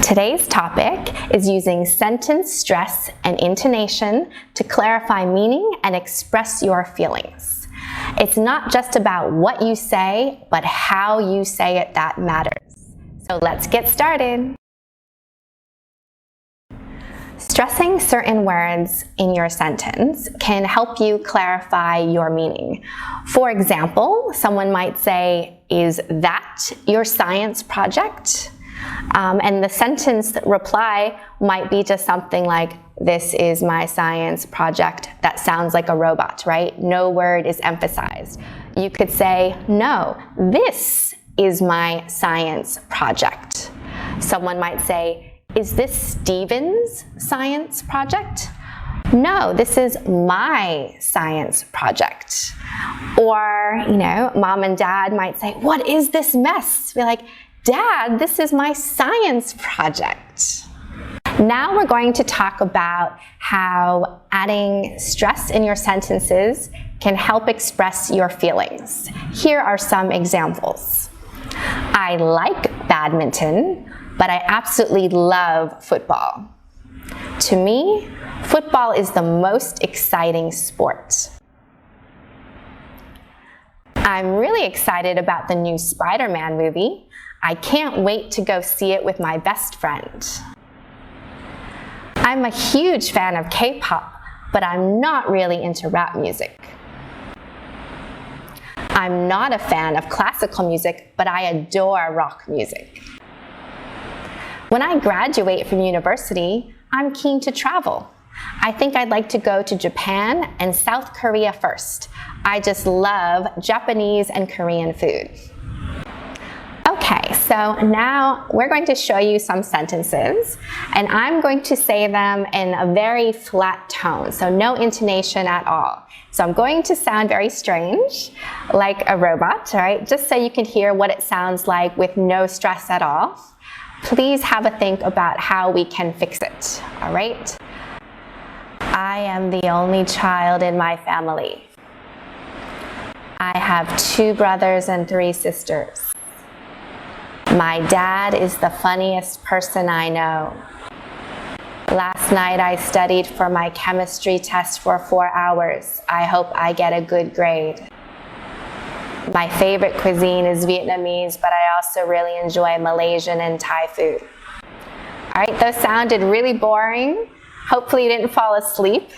Today's topic is using sentence stress and intonation to clarify meaning and express your feelings. It's not just about what you say, but how you say it that matters. So let's get started. Stressing certain words in your sentence can help you clarify your meaning. For example, someone might say, "Is that your science project?" And the sentence reply might be just something like, "This is my science project." That sounds like a robot, right? No word is emphasized. You could say, "No, this is my science project." Someone might say, "Is this Steven's science project?" "No, this is my science project." Or, mom and dad might say, "What is this mess?" Be like, "Dad, this is my science project." Now we're going to talk about how adding stress in your sentences can help express your feelings. Here are some examples. "I like badminton, but I absolutely love football. To me, football is the most exciting sport." "I'm really excited about the new Spider-Man movie. I can't wait to go see it with my best friend." "I'm a huge fan of K-pop, but I'm not really into rap music." "I'm not a fan of classical music, but I adore rock music." "When I graduate from university, I'm keen to travel. I think I'd like to go to Japan and South Korea first. I just love Japanese and Korean food." Okay, so now we're going to show you some sentences, and I'm going to say them in a very flat tone, so no intonation at all. So I'm going to sound very strange, like a robot, all right? Just so you can hear what it sounds like with no stress at all. Please have a think about how we can fix it, all right? "I am the only child in my family. I have 2 brothers and 3 sisters. My dad is the funniest person I know. Last night I studied for my chemistry test for 4 hours. I hope I get a good grade. My favorite cuisine is Vietnamese, but I also really enjoy Malaysian and Thai food." All right, those sounded really boring. Hopefully you didn't fall asleep.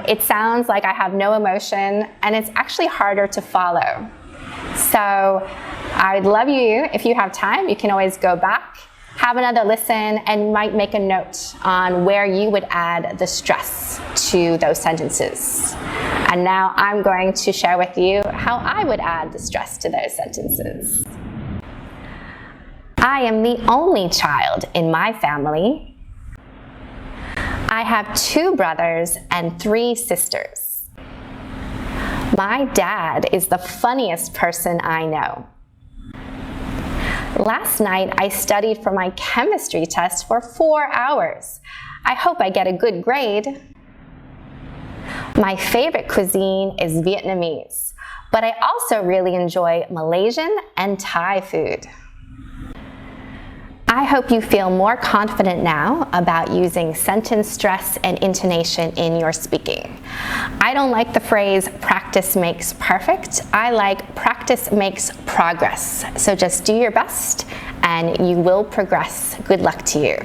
It sounds like I have no emotion, and it's actually harder to follow. So I'd love you, if you have time, you can always go back, have another listen, and might make a note on where you would add the stress to those sentences. And now I'm going to share with you how I would add the stress to those sentences. "I am the only child in my family. I have 2 brothers and 3 sisters. My dad is the funniest person I know. Last night I studied for my chemistry test for 4 hours. I hope I get a good grade. My favorite cuisine is Vietnamese, but I also really enjoy Malaysian and Thai food." I hope you feel more confident now about using sentence stress and intonation in your speaking. I don't like the phrase "practice makes perfect." I like "practice makes progress." So just do your best and you will progress. Good luck to you.